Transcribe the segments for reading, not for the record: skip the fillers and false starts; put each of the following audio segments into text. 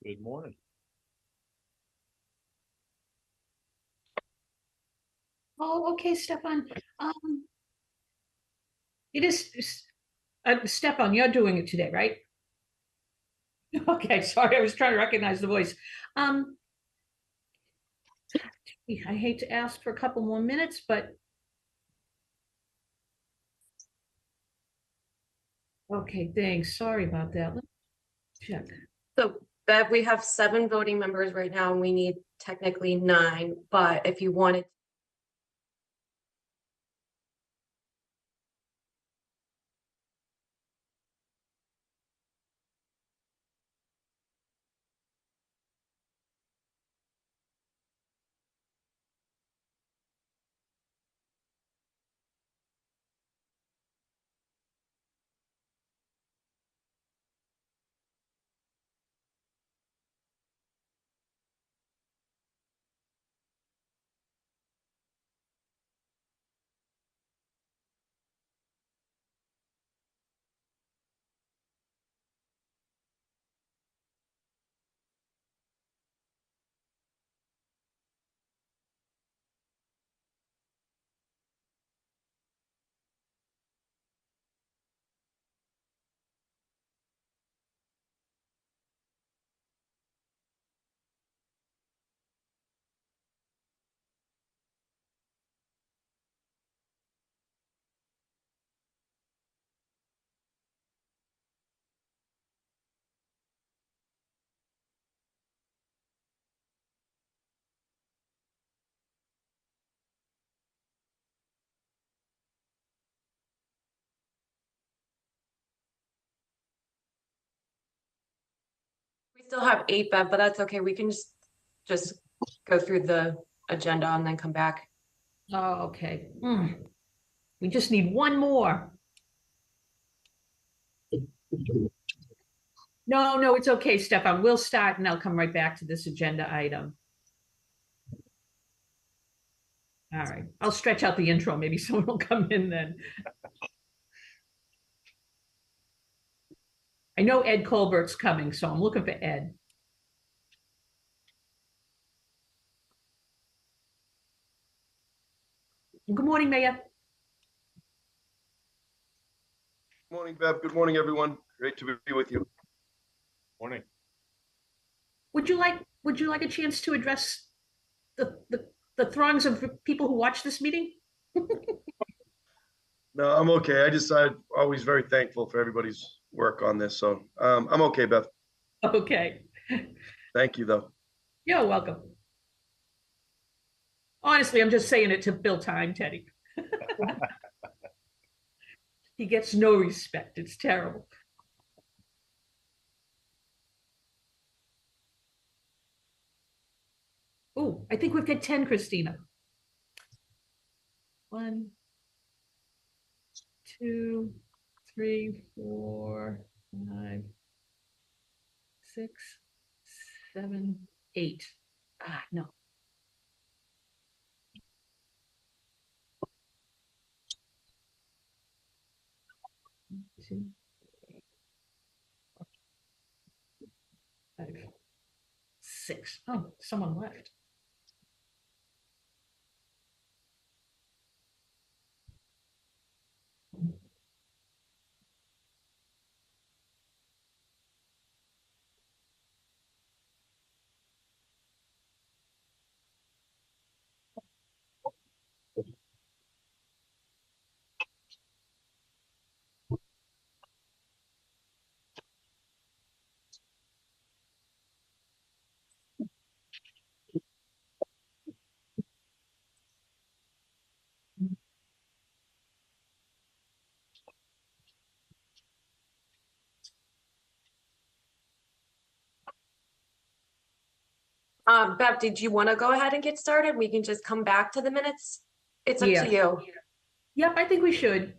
Good morning. Oh, okay, Stefan. It is, Stefan, you're doing it today, right? Okay, sorry, I was trying to recognize the voice. Um, I hate to ask for a couple more minutes, but okay, thanks. Sorry about that. Let me check. So Bev, we have 7 voting members right now, and we need technically 9, but if you wanted. We still have 8, Bev, but that's okay. We can just go through the agenda and then come back. Oh, okay. We just need one more. No, no, it's okay, Stefan. We'll start and I'll come right back to this agenda item. All right, I'll stretch out the intro. Maybe someone will come in then. I know Ed Colbert's coming, so I'm looking for Ed. Good morning, Mayor. Morning, Bev. Good morning, everyone. Great to be with you. Morning. Would you like a chance to address the throngs of people who watch this meeting? No, I'm okay. I'm always very thankful for everybody's work on this. So I'm okay, Beth. Okay. Thank you, though. You're welcome. Honestly, I'm just saying it to fill time, Teddy. He gets no respect. It's terrible. Oh, I think we've got 10, Christina. 1, 2, 3, 4, 5, 6, 7, 8. No. Two, 5, 6. Oh, someone left. Bev, did you want to go ahead and get started? We can just come back to the minutes. It's up Yeah. to you. Yep, I think we should.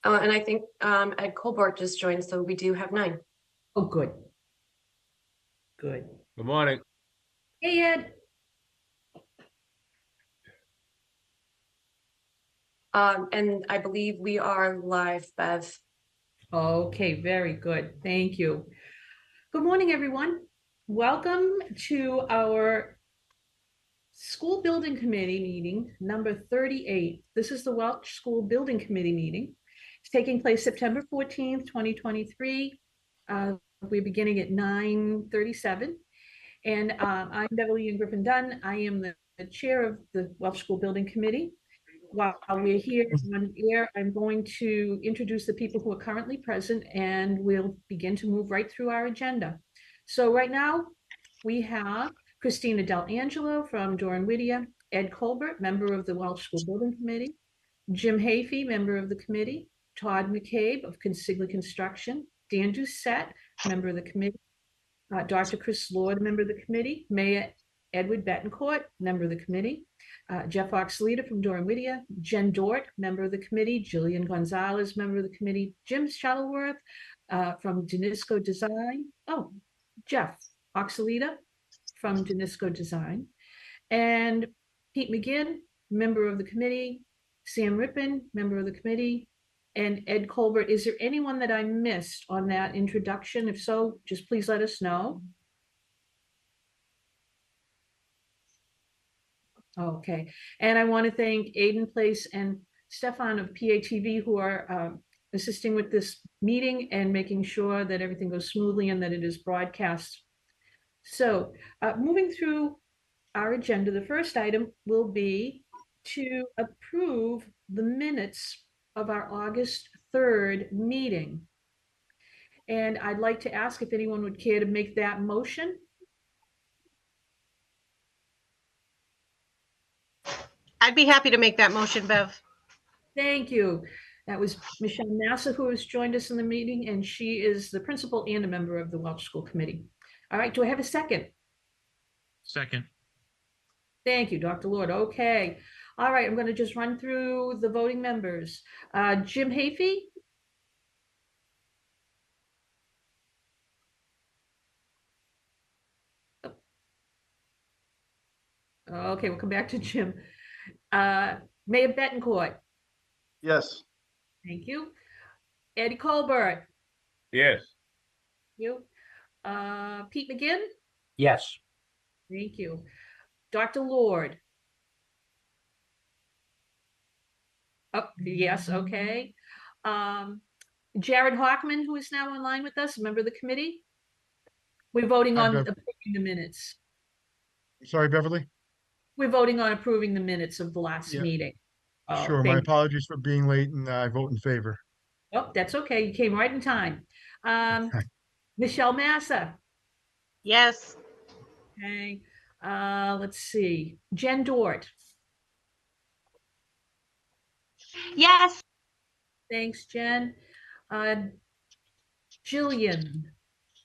And I think Ed Colbert just joined, so we do have 9. Oh, good. Good. Good morning. Hey, Ed. And I believe we are live, Bev. Okay, very good. Thank you. Good morning, everyone. Welcome to our School Building Committee meeting number 38. This is the Welch School Building Committee meeting. It's taking place September 14th, 2023. We're beginning at 9:37. And I'm Beverly Ian Griffin Dunn. I am the chair of the Welch School Building Committee. While we're here on air, I'm going to introduce the people who are currently present, and we'll begin to move right through our agenda. So right now, we have Christina Del Angelo from Durham Whittier, Ed Colbert, member of the Welch School Building Committee, Jim Hafey, member of the committee, Todd McCabe of Consigli Construction, Dan Doucette, member of the committee, Dr. Chris Lord, member of the committee, Mayor Edward Betancourt, member of the committee, Jeff Oxleta from Durham Whittier, Jen Dort, member of the committee, Jillian Gonzalez, member of the committee, Jim Shuttleworth from Danisco Design. Oh, Jeff Oxleta from Danisco Design, and Pete McGinn, member of the committee, Sam Rippin, member of the committee, and Ed Colbert. Is there anyone that I missed on that introduction? If so, just please let us know. Okay, and I want to thank Aiden Place and Stefan of PATV who are assisting with this meeting and making sure that everything goes smoothly and that it is broadcast. So moving through our agenda, the first item will be to approve the minutes of our August 3rd meeting. And I'd like to ask if anyone would care to make that motion. I'd be happy to make that motion, Bev. Thank you. That was Michelle Massa who has joined us in the meeting, and she is the principal and a member of the Welch School Committee. All right, do I have a second? Second. Thank you, Dr. Lord. Okay. All right, I'm going to just run through the voting members. Jim Hafey? Okay, we'll come back to Jim. Mayor Betancourt? Yes. Thank you. Eddie Colbert? Yes. You. Pete McGinn? Yes. Thank you. Dr. Lord? Oh, yes, okay. Jared Hockman, who is now online with us, a member of the committee. We're voting Hi, on Bev. approving the minutes. Sorry, Beverly? We're voting on approving the minutes of the last Yeah. meeting. Oh, Sure, my thank you. apologies for being late and I vote in favor. Oh, that's okay. You came right in time. Michelle Massa. Yes. Okay. Let's see. Jen Dort. Yes. Thanks, Jen. Jillian.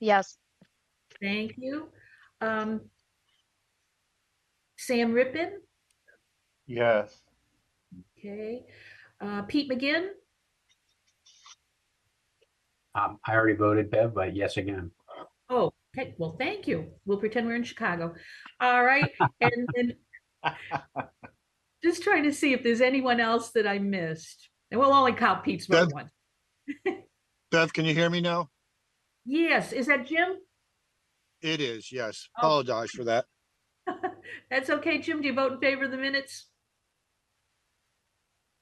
Yes. Thank you. Sam Rippin. Yes. Okay. Pete McGinn. I already voted, Bev, but yes again. Oh, okay. Well, thank you. We'll pretend we're in Chicago. All right. And then just trying to see if there's anyone else that I missed. And we'll only count Pete's vote Bev? once. Bev, can you hear me now? Yes. Is that Jim? It is, yes. Oh. Apologize for that. That's okay. Jim, do you vote in favor of the minutes?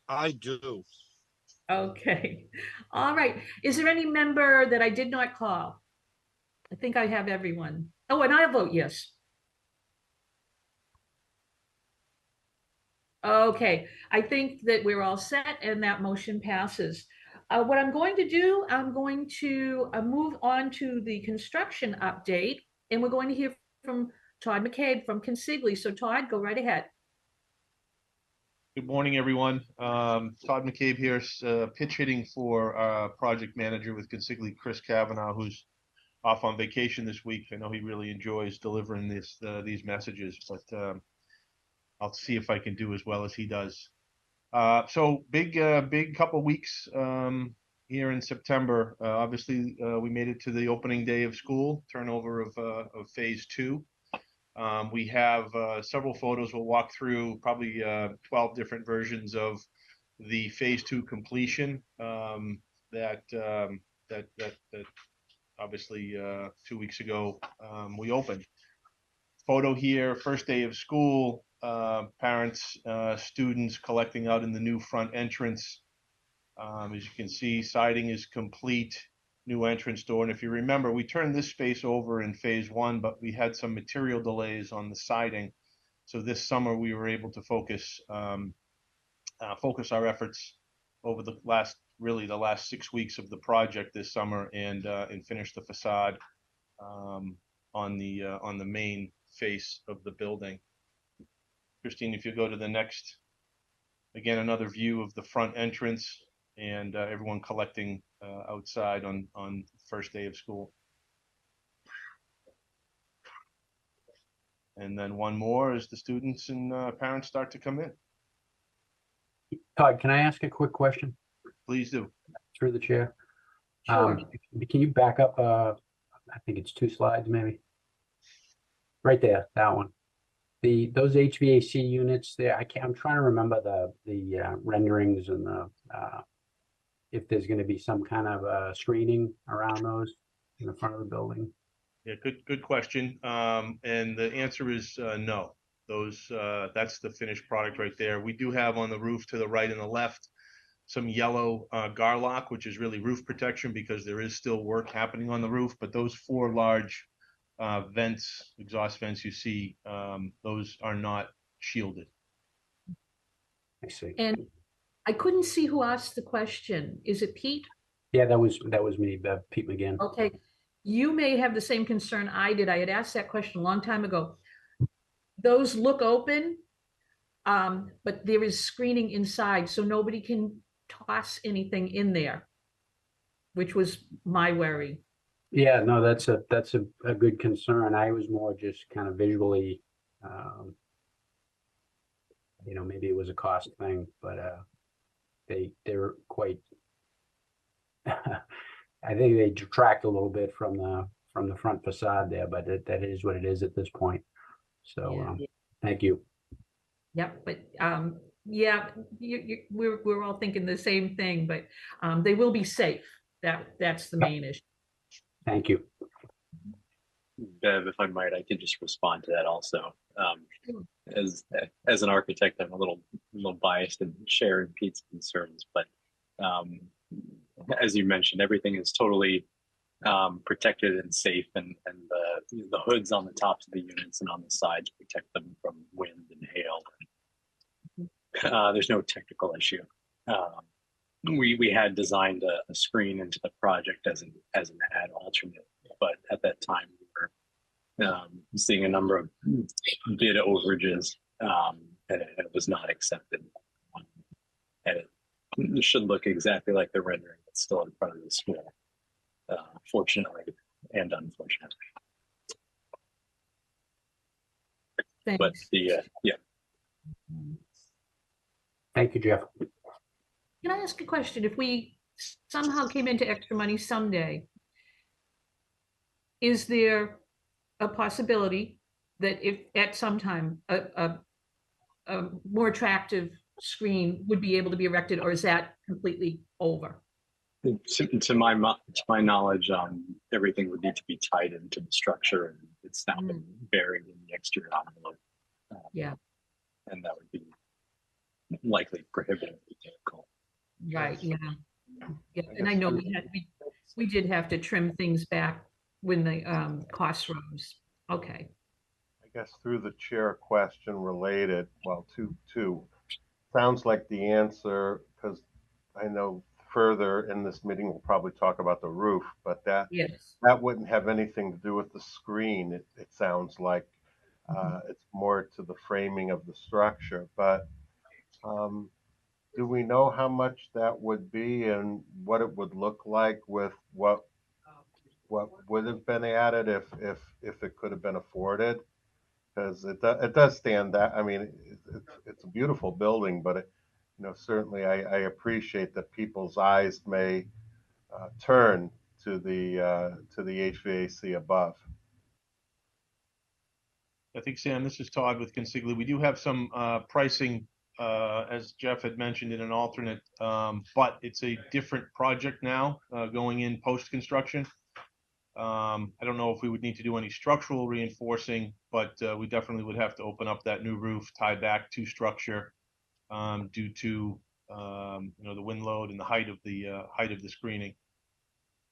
I do. Okay. All right. Is there any member that I did not call? I think I have everyone. Oh, and I vote yes. Okay. I think that we're all set and that motion passes. What I'm going to do, I'm going to move on to the construction update, and we're going to hear from Todd McCabe from Consigli. So Todd, go right ahead. Good morning, everyone. Todd McCabe here, pitch hitting for project manager with Consigli, Chris Kavanaugh, who's off on vacation this week. I know he really enjoys delivering these messages, but I'll see if I can do as well as he does. So big couple weeks here in September. Obviously, we made it to the opening day of school, turnover of phase 2. We have several photos we'll walk through, probably 12 different versions of the phase 2 completion, that obviously, 2 weeks ago, we opened. Photo here, first day of school, parents, students collecting out in the new front entrance. As you can see, siding is complete, new entrance door. And if you remember, we turned this space over in phase 1, but we had some material delays on the siding. So this summer we were able to focus our efforts over the last 6 weeks of the project this summer and finish the facade on the main face of the building. Christine, if you go to the next, again, another view of the front entrance and everyone collecting outside on first day of school. And then one more as the students and parents start to come in. Todd, can I ask a quick question Please do. through the chair? Sure. Can you back up, I think it's 2 slides maybe? Right there, that one. Those HVAC units there, I'm trying to remember the renderings and if there's gonna be some kind of screening around those in the front of the building. Yeah, good question. And the answer is no. That's the finished product right there. We do have on the roof to the right and the left some yellow garlock, which is really roof protection because there is still work happening on the roof. But those 4 large vents, exhaust vents you see, those are not shielded. I see. And I couldn't see who asked the question. Is it Pete? Yeah, that was me, Pete McGinn. Okay, you may have the same concern I did. I had asked that question a long time ago. Those look open, but there is screening inside, so nobody can toss anything in there, which was my worry. Yeah, no, that's a good concern. I was more just kind of visually, maybe it was a cost thing, but they're quite. I think they detract a little bit from the front facade there, but that is what it is at this point. So thank you. Yep, but yeah, we're all thinking the same thing, but they will be safe. That's the main issue. Thank you. Bev, if I might, I could just respond to that also. Sure. As an architect, I'm a little biased in sharing Pete's concerns, but as you mentioned, everything is totally protected and safe, and the hoods on the tops of the units and on the sides protect them from wind and hail. There's no technical issue. We had designed a screen into the project as an add alternate, but at that time we were seeing a number of bid overages, and it was not accepted. And it should look exactly like the rendering that's still in front of the school, fortunately and unfortunately. Thanks. But yeah. Thank you, Jeff. Can I ask a question? If we somehow came into extra money someday, is there a possibility that if at some time a more attractive screen would be able to be erected, or is that completely over? To my knowledge, everything would need to be tied into the structure, and it's now been buried in the exterior envelope. Yeah. And that would be likely prohibitively difficult. Right, yeah. Yeah, and I know we did have to trim things back when the costs rose. Okay. I guess through the chair, question related, well, two. Sounds like the answer, because I know further in this meeting, we'll probably talk about the roof, but that wouldn't have anything to do with the screen. It sounds like it's more to the framing of the structure, but do we know how much that would be and what it would look like with what would have been added if it could have been afforded? Because it does stand that. I mean, it's a beautiful building, but certainly I appreciate that people's eyes may turn to the HVAC above. I think, Sam, this is Todd with Consigli. We do have some pricing as Jeff had mentioned, in an alternate, but it's a different project now, going in post-construction. I don't know if we would need to do any structural reinforcing, but we definitely would have to open up that new roof, tie back to structure, due to the wind load and the height of the screening.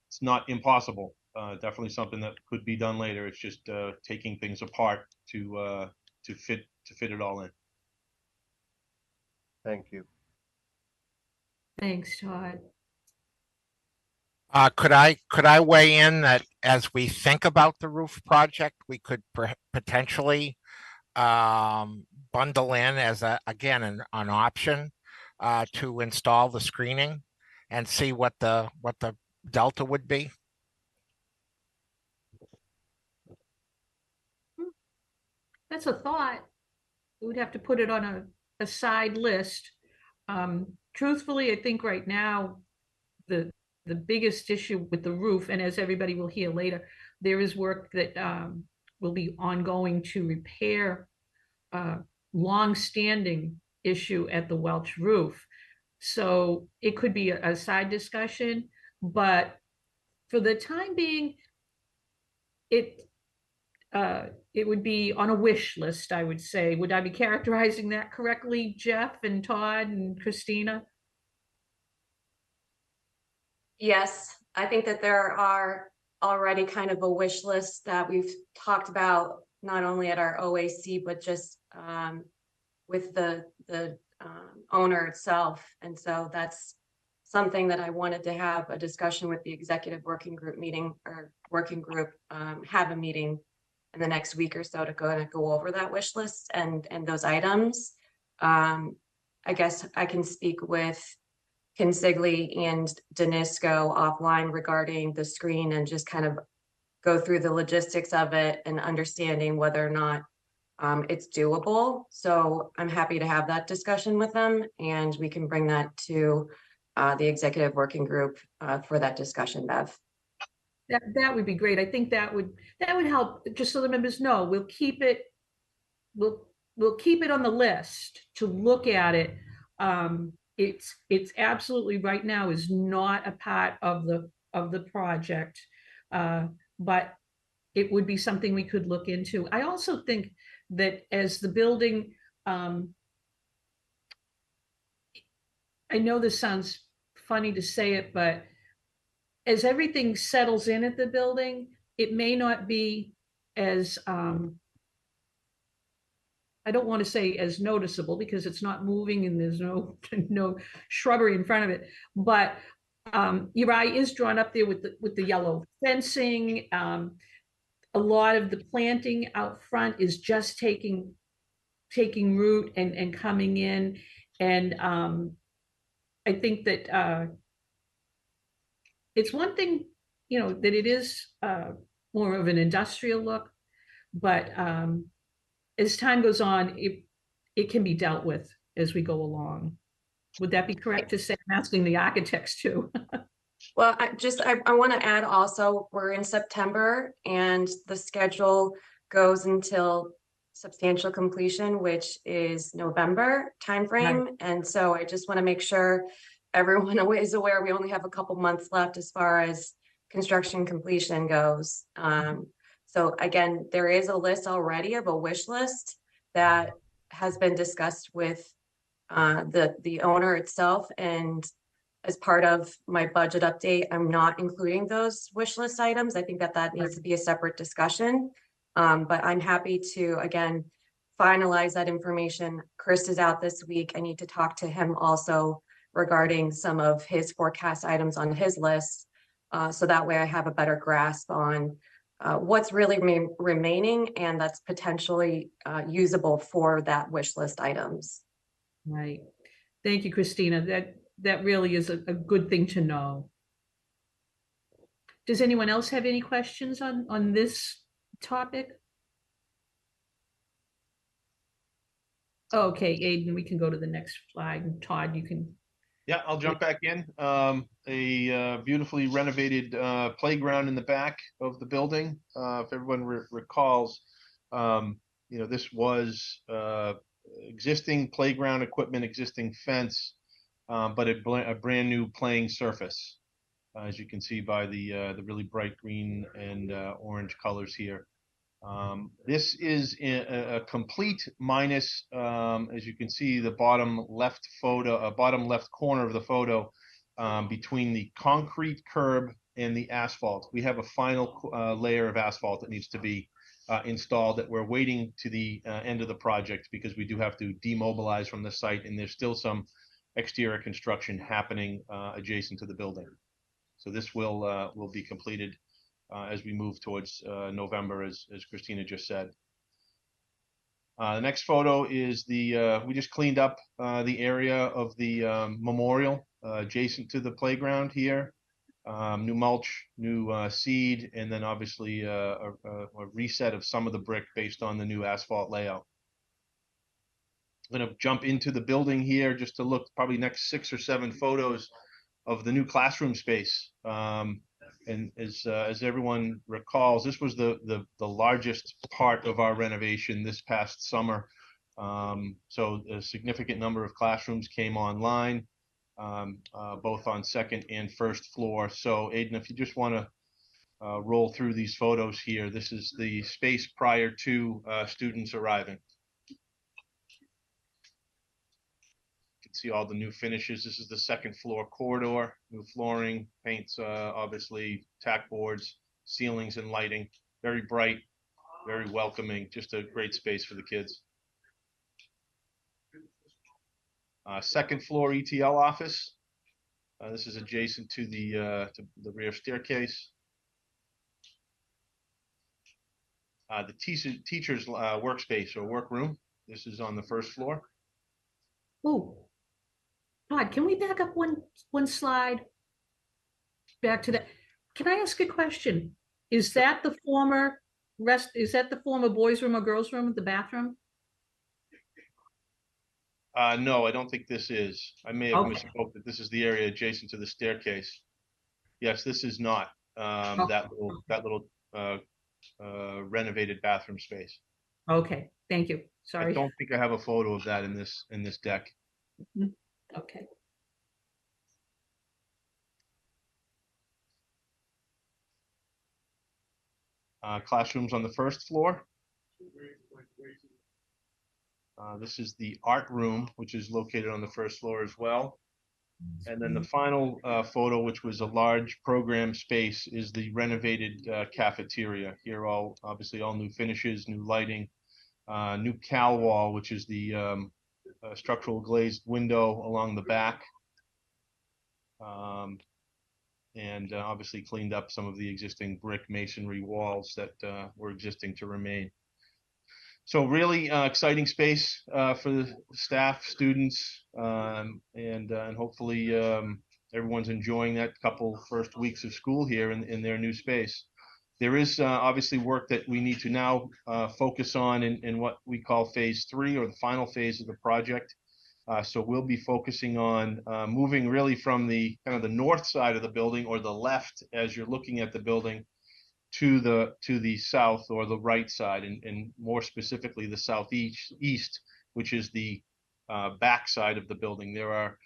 It's not impossible. Definitely something that could be done later. It's just taking things apart to fit it all in. Thank you. Thanks, Todd. Could I weigh in that as we think about the roof project, we could potentially bundle in as again an option to install the screening and see what the delta would be? That's a thought. We'd have to put it on a side list. Truthfully, I think right now, the biggest issue with the roof, and as everybody will hear later, there is work that will be ongoing to repair long-standing issue at the Welch roof. So it could be a side discussion, but for the time being, it would be on a wish list, I would say. Would I be characterizing that correctly, Jeff and Todd and Christina? Yes, I think that there are already kind of a wish list that we've talked about, not only at our OAC, but just with the owner itself. And so that's something that I wanted to have a discussion with the executive working group have a meeting in the next week or so to go over that wish list and those items. I guess I can speak with Consigli and Danisco offline regarding the screen and just kind of go through the logistics of it and understanding whether or not it's doable. So I'm happy to have that discussion with them, and we can bring that to the executive working group for that discussion, Bev. That would be great. I think that would help, just so the members know. We'll keep it on the list to look at it. It's absolutely right now is not a part of the project, but it would be something we could look into. I also think that as the building, I know this sounds funny to say it, but as everything settles in at the building, it may not be as, I don't want to say as noticeable because it's not moving and there's no shrubbery in front of it, but your eye is drawn up there with the yellow fencing. A lot of the planting out front is just taking root and coming in. And I think that it's one thing, that it is more of an industrial look, but as time goes on, it can be dealt with as we go along. Would that be correct to say? I'm asking the architects too. Well, I want to add also, we're in September and the schedule goes until substantial completion, which is November timeframe. Right. And so I just want to make sure everyone is aware we only have a couple months left as far as construction completion goes. So again, there is a list already of a wish list that has been discussed with the owner itself, and as part of my budget update, I'm not including those wish list items. I think that needs to be a separate discussion, but I'm happy to, again, finalize that information. Chris is out this week. I need to talk to him also regarding some of his forecast items on his list, so that way I have a better grasp on what's really remaining and that's potentially usable for that wish list items. Right. Thank you, Christina. That really is a good thing to know. Does anyone else have any questions on this topic? Okay, Aiden, we can go to the next slide. And Todd, you can. Yeah, I'll jump back in. A beautifully renovated playground in the back of the building. If everyone recalls, this was existing playground equipment, existing fence, but a brand new playing surface, as you can see by the really bright green and orange colors here. This is a complete minus, as you can see, the bottom left photo, bottom left corner of the photo, between the concrete curb and the asphalt. We have a final layer of asphalt that needs to be installed that we're waiting to the end of the project because we do have to demobilize from the site, and there's still some exterior construction happening adjacent to the building. So this will be completed as we move towards November, as Christina just said. The next photo is we just cleaned up the area of the memorial adjacent to the playground here. New mulch, new seed, and then obviously a reset of some of the brick based on the new asphalt layout. I'm going to jump into the building here just to look probably next 6 or 7 photos of the new classroom space. And as everyone recalls, this was the largest part of our renovation this past summer. So a significant number of classrooms came online, both on second and first floor. So Aiden, if you just want to roll through these photos here, this is the space prior to students arriving. You can see all the new finishes. This is the second floor corridor, new flooring, paints, obviously, tack boards, ceilings and lighting. Very bright, very welcoming, just a great space for the kids. Second floor ETL office. This is adjacent to the rear staircase. The teacher's workspace or workroom. This is on the first floor. Oh, Todd, can we back up one slide? Back to that. Can I ask a question? Is that the former boys' room or girls' room, the bathroom? No, I don't think this is. I may have misspoke that this is the area adjacent to the staircase. Yes, this is not that little renovated bathroom space. Okay, thank you. Sorry. I don't think I have a photo of that in this deck. Okay. Classrooms on the first floor. This is the art room, which is located on the first floor as well. And then the final photo, which was a large program space, is the renovated cafeteria. Here, obviously all new finishes, new lighting, new cal wall, which is the structural glazed window along the back. And obviously cleaned up some of the existing brick masonry walls that were existing to remain. So really exciting space for the staff, students, and hopefully everyone's enjoying that couple first weeks of school here in their new space. There is obviously work that we need to now focus on in what we call phase 3, or the final phase of the project. So we'll be focusing on moving really from the kind of the north side of the building, or the left as you're looking at the building, to the south or the right side, and more specifically the southeast, which is the back side of the building. There are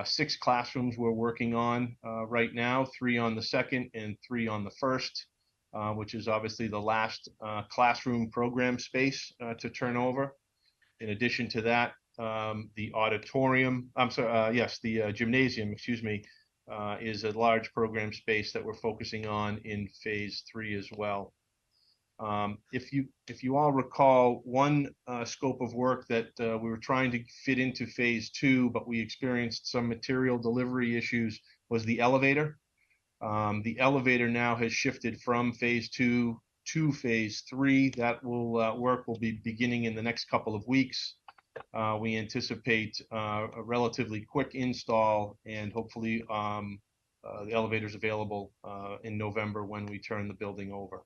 6 classrooms we're working on right now, 3 on the second and 3 on the first, which is obviously the last classroom program space to turn over. In addition to that, the gymnasium, excuse me, is a large program space that we're focusing on in phase 3 as well. If you all recall, one scope of work that we were trying to fit into phase 2, but we experienced some material delivery issues, was the elevator. The elevator now has shifted from phase 2 to phase 3. That work will be beginning in the next couple of weeks. We anticipate a relatively quick install, and hopefully the elevators available in November when we turn the building over.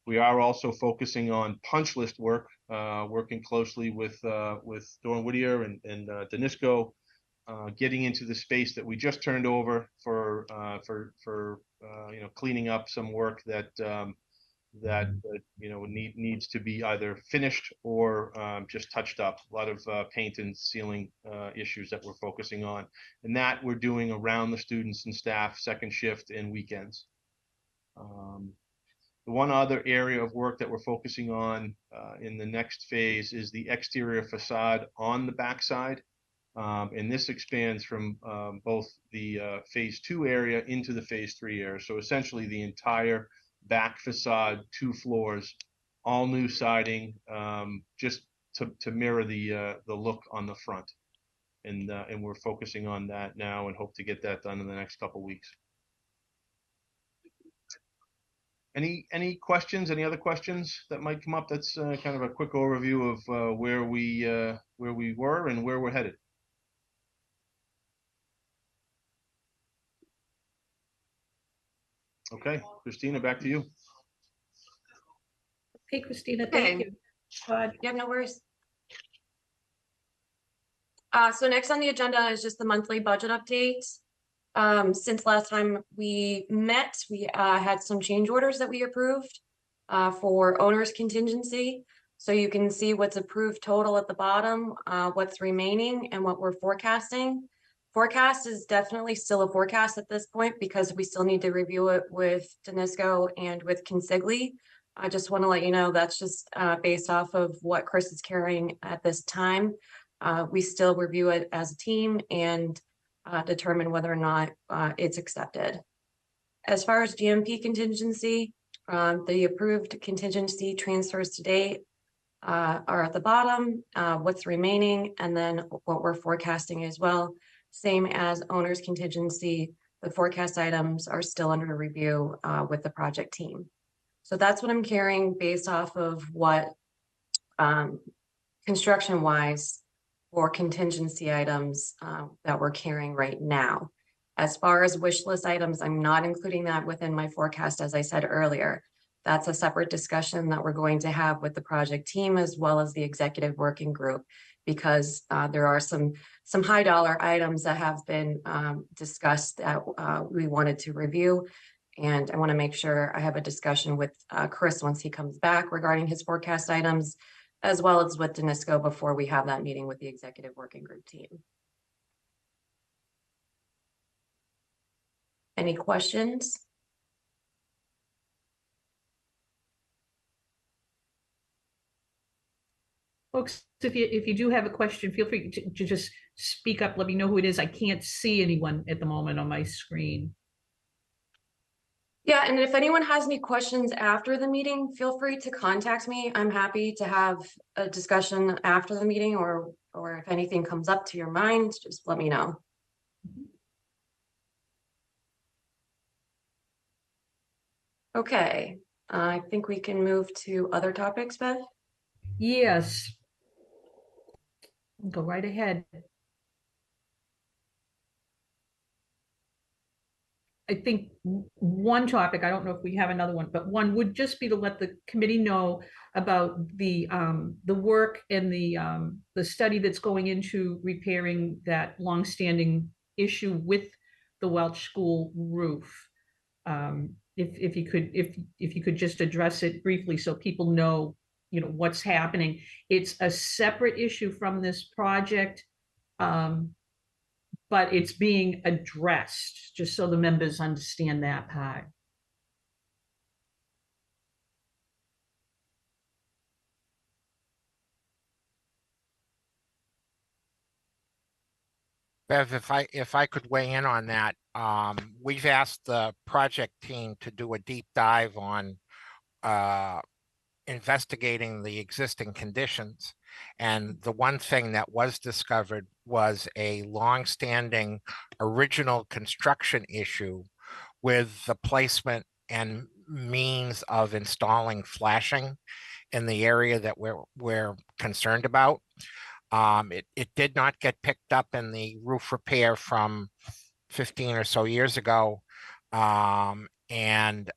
We are also focusing on punch list work, working closely with Dawn Whittier and Danisco, getting into the space that we just turned over for cleaning up some work that that, needs to be either finished or just touched up. A lot of paint and ceiling issues that we're focusing on. And that we're doing around the students and staff, second shift and weekends. The one other area of work that we're focusing on in the next phase is the exterior facade on the backside. And this expands from both the phase 2 area into the phase 3 area. So essentially the entire back facade, 2 floors, all new siding, just to mirror the look on the front. And we're focusing on that now and hope to get that done in the next couple weeks. Any questions? Any other questions that might come up? That's kind of a quick overview of where we were and where we're headed. Okay, Christina, back to you. Okay, Christina, thank Okay. you. Todd? Yeah, no worries. So next on the agenda is just the monthly budget update. Since last time we met, we had some change orders that we approved for owner's contingency. So you can see what's approved total at the bottom, what's remaining and what we're forecasting. Forecast is definitely still a forecast at this point because we still need to review it with Danisco and with Consigli. I just want to let you know that's just based off of what Chris is carrying at this time. We still review it as a team and determine whether or not it's accepted. As far as GMP contingency, the approved contingency transfers to date are at the bottom, what's remaining, and then what we're forecasting as well. Same as owner's contingency, the forecast items are still under review with the project team. So that's what I'm carrying based off of what construction-wise or contingency items that we're carrying right now. As far as wish list items, I'm not including that within my forecast, as I said earlier. That's a separate discussion that we're going to have with the project team as well as the executive working group, because there are some high dollar items that have been discussed that we wanted to review. And I want to make sure I have a discussion with Chris once he comes back regarding his forecast items, as well as with Danisco before we have that meeting with the executive working group team. Any questions? Folks, if you do have a question, feel free to just speak up. Let me know who it is. I can't see anyone at the moment on my screen. Yeah, and if anyone has any questions after the meeting, feel free to contact me. I'm happy to have a discussion after the meeting, or if anything comes up to your mind, just let me know. Okay, I think we can move to other topics, Beth. Yes. Go right ahead. I think one topic, I don't know if we have another one, but one would just be to let the committee know about the work and the study that's going into repairing that longstanding issue with the Welch School roof. If you could just address it briefly so people know, what's happening. It's a separate issue from this project. But it's being addressed, just so the members understand that part. Bev, if I could weigh in on that, we've asked the project team to do a deep dive on investigating the existing conditions. And the one thing that was discovered was a longstanding original construction issue with the placement and means of installing flashing in the area that we're concerned about. It did not get picked up in the roof repair from 15 or so years ago. And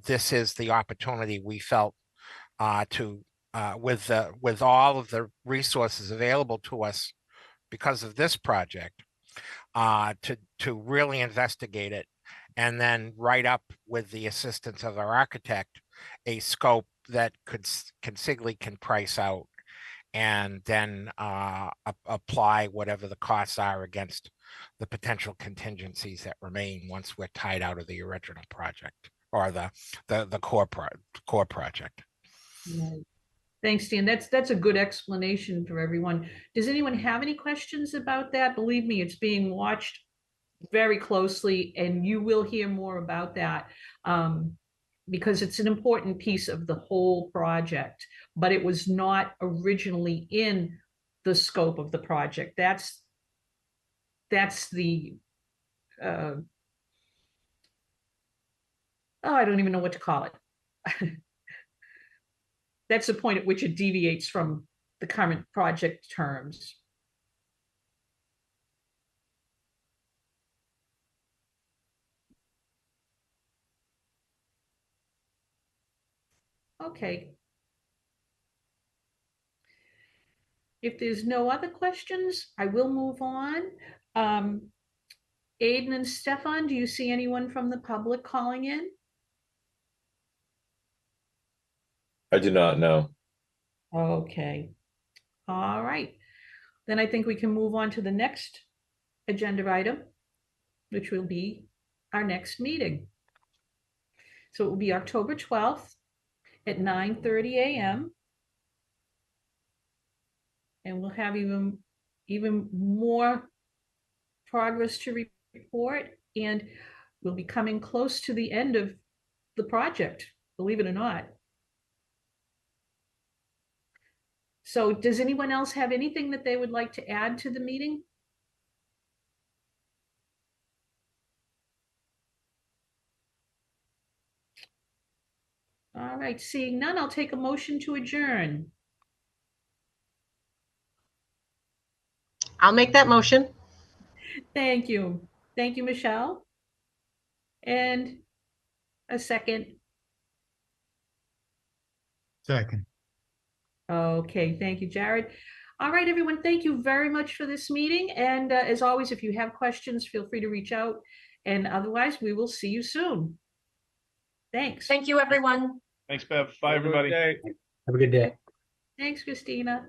this is the opportunity we felt with all of the resources available to us because of this project, to really investigate it, and then write up with the assistance of our architect a scope that consigliere can price out and then apply whatever the costs are against the potential contingencies that remain once we're tied out of the original project or the core project. Right. Thanks, Dan. That's a good explanation for everyone. Does anyone have any questions about that? Believe me, it's being watched very closely, and you will hear more about that because it's an important piece of the whole project, but it was not originally in the scope of the project. That's the oh, I don't even know what to call it. That's the point at which it deviates from the current project terms. Okay. If there's no other questions, I will move on. Aiden and Stefan, do you see anyone from the public calling in? I do not know. Okay. All right. Then I think we can move on to the next agenda item, which will be our next meeting. So it will be October 12th at 9:30 a.m. And we'll have even more progress to report, and we'll be coming close to the end of the project, believe it or not. So does anyone else have anything that they would like to add to the meeting? All right, seeing none, I'll take a motion to adjourn. I'll make that motion. Thank you. Thank you, Michelle. And a second. Second. Okay, thank you, Jared. All right, everyone, thank you very much for this meeting. And as always, if you have questions, feel free to reach out. And otherwise, we will see you soon. Thanks. Thank you, everyone. Thanks, Bev. Bye, everybody. Have a good day. Thanks, Christina.